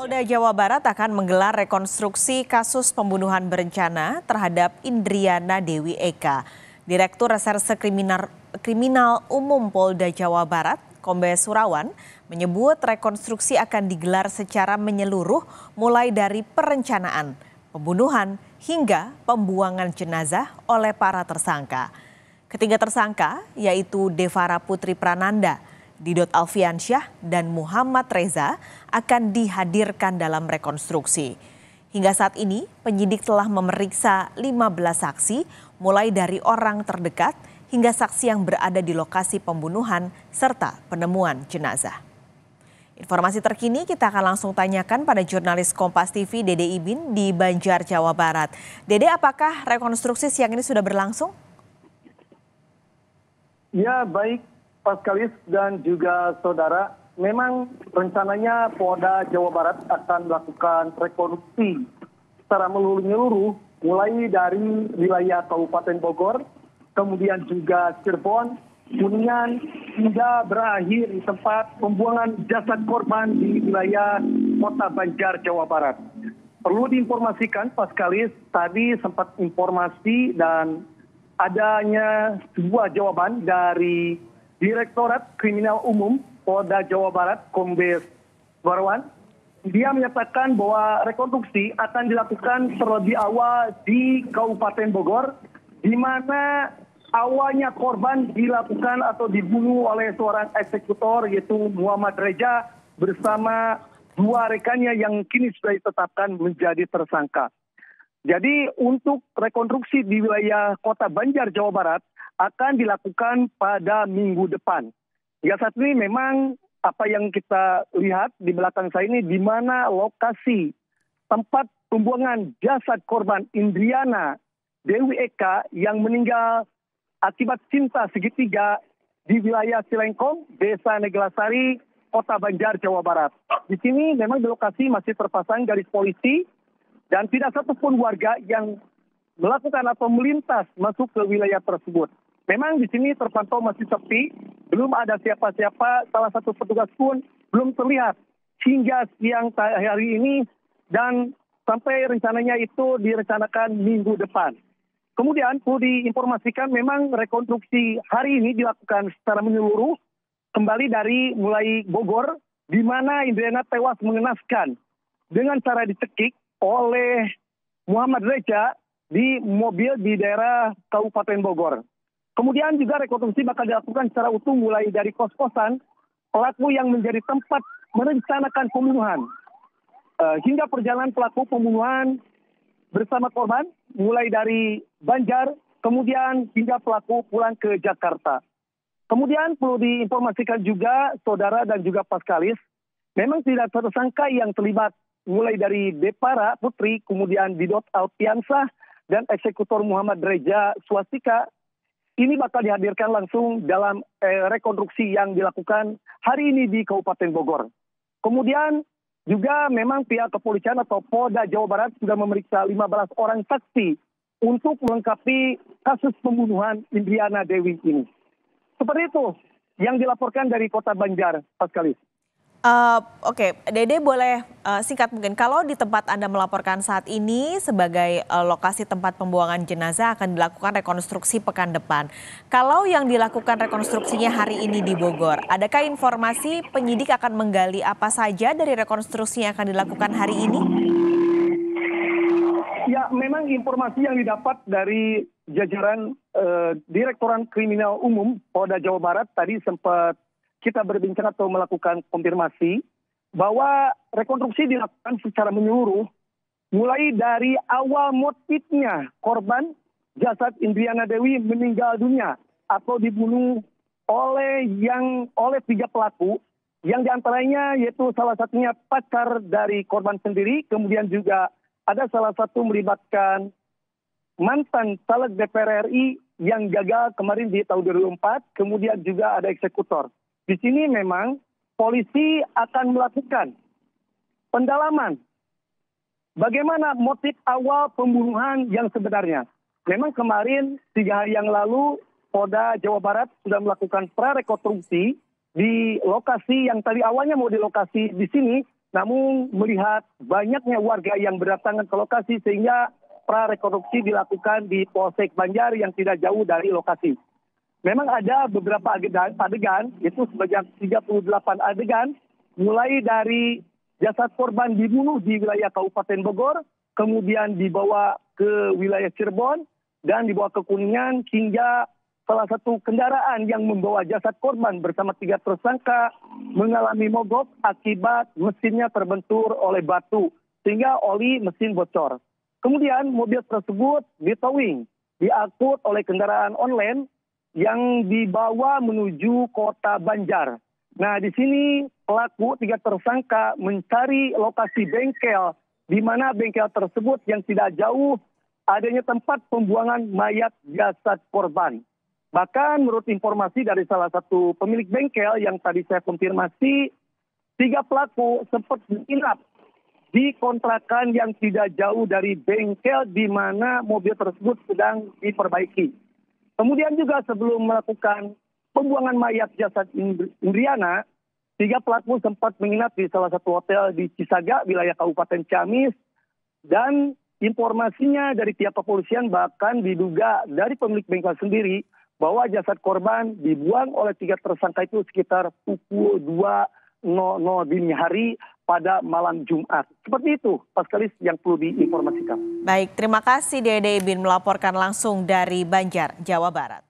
Polda Jawa Barat akan menggelar rekonstruksi kasus pembunuhan berencana terhadap Indriana Dewi Eka. Direktur Reserse Kriminal Umum Polda Jawa Barat, Kombes Surawan, menyebut rekonstruksi akan digelar secara menyeluruh mulai dari perencanaan, pembunuhan, hingga pembuangan jenazah oleh para tersangka. Ketiga tersangka yaitu Devara Putri Prananda, Didot Alfiansyah, dan Muhammad Reza akan dihadirkan dalam rekonstruksi. Hingga saat ini, penyidik telah memeriksa 15 saksi, mulai dari orang terdekat hingga saksi yang berada di lokasi pembunuhan serta penemuan jenazah. Informasi terkini kita akan langsung tanyakan pada jurnalis Kompas TV Dede Ibin di Banjar, Jawa Barat. Dede, apakah rekonstruksi siang ini sudah berlangsung? Ya, baik. Paskalis dan juga saudara, memang rencananya Polda Jawa Barat akan melakukan rekonstruksi secara menyeluruh mulai dari wilayah Kabupaten Bogor, kemudian juga Cirebon, Kuningan, hingga berakhir di tempat pembuangan jasad korban di wilayah Kota Banjar, Jawa Barat. Perlu diinformasikan, Paskalis, tadi sempat informasi dan adanya sebuah jawaban dari Direktorat Kriminal Umum Polda Jawa Barat, Kombes Surawan. Dia menyatakan bahwa rekonstruksi akan dilakukan terlebih awal di Kabupaten Bogor, di mana awalnya korban dilakukan atau dibunuh oleh seorang eksekutor yaitu Muhammad Reza bersama dua rekannya yang kini sudah ditetapkan menjadi tersangka. Jadi untuk rekonstruksi di wilayah Kota Banjar, Jawa Barat akan dilakukan pada minggu depan. Ya, saat ini memang apa yang kita lihat di belakang saya ini di mana lokasi tempat pembuangan jasad korban Indriana Dewi Eka yang meninggal akibat cinta segitiga di wilayah Cilengkong, Desa Neglasari, Kota Banjar, Jawa Barat. Di sini memang di lokasi masih terpasang garis polisi dan tidak satupun warga yang melakukan atau melintas masuk ke wilayah tersebut. Memang di sini terpantau masih sepi, belum ada siapa-siapa, salah satu petugas pun belum terlihat hingga siang hari ini dan sampai rencananya itu direncanakan minggu depan. Kemudian perlu diinformasikan memang rekonstruksi hari ini dilakukan secara menyeluruh kembali dari mulai Bogor, di mana Indriana tewas mengenaskan dengan cara dicekik oleh Muhammad Reza di mobil di daerah Kabupaten Bogor. Kemudian juga rekonstruksi bakal dilakukan secara utuh mulai dari kos-kosan pelaku yang menjadi tempat merencanakan pembunuhan. Hingga perjalanan pelaku pembunuhan bersama korban mulai dari Banjar, kemudian hingga pelaku pulang ke Jakarta. Kemudian perlu diinformasikan juga saudara dan juga Paskalis, memang tidak tersangka yang terlibat mulai dari Devara Putri, kemudian Didot Alfiansyah, dan eksekutor Muhammad Reza Swastika. Ini bakal dihadirkan langsung dalam rekonstruksi yang dilakukan hari ini di Kabupaten Bogor. Kemudian juga memang pihak kepolisian atau Polda Jawa Barat sudah memeriksa 15 orang saksi untuk melengkapi kasus pembunuhan Indriana Dewi ini. Seperti itu yang dilaporkan dari Kota Banjar, Paskalis. Oke, Dede boleh singkat mungkin, kalau di tempat Anda melaporkan saat ini sebagai lokasi tempat pembuangan jenazah akan dilakukan rekonstruksi pekan depan. Kalau yang dilakukan rekonstruksinya hari ini di Bogor, adakah informasi penyidik akan menggali apa saja dari rekonstruksi yang akan dilakukan hari ini? Ya, memang informasi yang didapat dari jajaran Direktorat Kriminal Umum Polda Jawa Barat tadi sempat kita berbincang atau melakukan konfirmasi bahwa rekonstruksi dilakukan secara menyeluruh mulai dari awal motifnya korban jasad Indriana Dewi meninggal dunia atau dibunuh oleh tiga pelaku yang diantaranya yaitu salah satunya pacar dari korban sendiri, kemudian juga ada salah satu melibatkan mantan caleg DPR RI yang gagal kemarin di tahun 2004, kemudian juga ada eksekutor. Di sini memang polisi akan melakukan pendalaman bagaimana motif awal pembunuhan yang sebenarnya. Memang kemarin 3 hari yang lalu Polda Jawa Barat sudah melakukan prarekonstruksi di lokasi yang tadi awalnya mau di lokasi di sini, Namun melihat banyaknya warga yang berdatangan ke lokasi sehingga prarekonstruksi dilakukan di Polsek Banjar yang tidak jauh dari lokasi. Memang ada beberapa adegan, itu sebanyak 38 adegan, mulai dari jasad korban dibunuh di wilayah Kabupaten Bogor, kemudian dibawa ke wilayah Cirebon, dan dibawa ke Kuningan hingga salah satu kendaraan yang membawa jasad korban bersama 3 tersangka mengalami mogok akibat mesinnya terbentur oleh batu, sehingga oli mesin bocor. Kemudian mobil tersebut ditowing, diangkut oleh kendaraan online yang dibawa menuju kota Banjar. Nah, di sini pelaku 3 tersangka mencari lokasi bengkel, di mana bengkel tersebut yang tidak jauh adanya tempat pembuangan mayat jasad korban. Bahkan menurut informasi dari salah satu pemilik bengkel yang tadi saya konfirmasi, 3 pelaku sempat menginap di kontrakan yang tidak jauh dari bengkel di mana mobil tersebut sedang diperbaiki. Kemudian juga sebelum melakukan pembuangan mayat jasad Indriana, 3 pelaku sempat menginap di salah satu hotel di Cisaga, wilayah Kabupaten Ciamis. Dan informasinya dari pihak kepolisian bahkan diduga dari pemilik bengkel sendiri bahwa jasad korban dibuang oleh 3 tersangka itu sekitar pukul 2.00 dini hari pada malam Jumat. Seperti itu, Paskalis, yang perlu diinformasikan. Baik, terima kasih Dede Ibin melaporkan langsung dari Banjar, Jawa Barat.